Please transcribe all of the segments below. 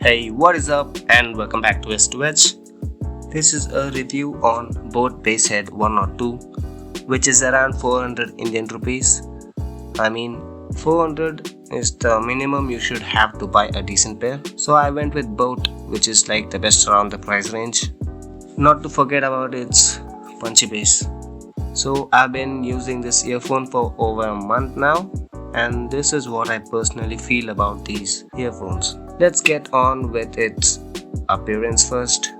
Hey, what is up and welcome back to S2H. This is a review on Boat Basshead 102, which is around 400 Indian rupees. 400 is the minimum you should have to buy a decent pair. So I went with Boat, which is like the best around the price range. Not to forget about its Punchy Base. So I've been using this earphone for over a month now, and this is what I personally feel about these earphones. Let's get on with its appearance first.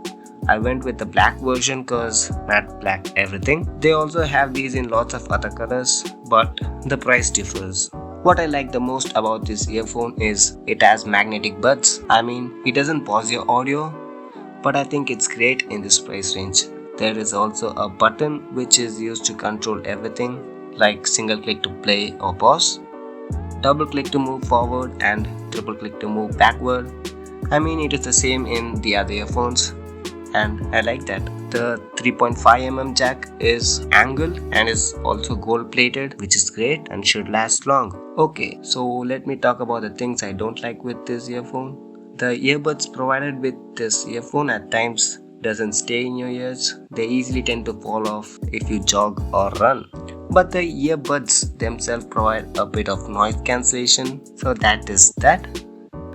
I went with the black version cause matte black everything. They also have these in lots of other colors, but the price differs. What I like the most about this earphone is it has magnetic buds. It doesn't pause your audio, but I think it's great in this price range. There is also a button which is used to control everything, like single click to play or pause, double click to move forward, and triple click to move backward. It is the same in the other earphones, and I like that. The 3.5mm jack is angled and is also gold plated, which is great and should last long. Okay, so let me talk about the things I don't like with this earphone. The earbuds provided with this earphone at times doesn't stay in your ears. They easily tend to fall off if you jog or run. But the earbuds themselves provide a bit of noise cancellation, so that is that.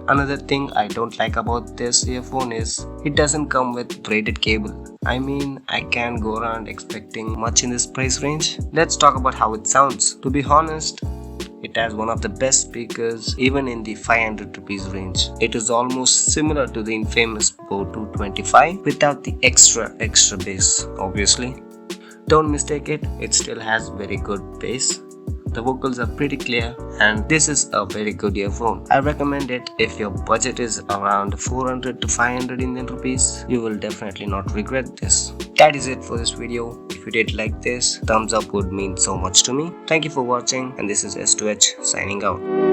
Another thing I don't like about this earphone is it doesn't come with braided cable. I can't go around expecting much in this price range. Let's talk about how it sounds. To be honest, it has one of the best speakers even in the 500 rupees range. It is almost similar to the infamous Boat 225 without the extra bass, obviously. Don't mistake it, it still has very good bass. The vocals are pretty clear, and this is a very good earphone. I recommend it if your budget is around 400 to 500 Indian rupees. You will definitely not regret this. That is it for this video. If you did like this, thumbs up would mean so much to me. Thank you for watching, and this is S2H signing out.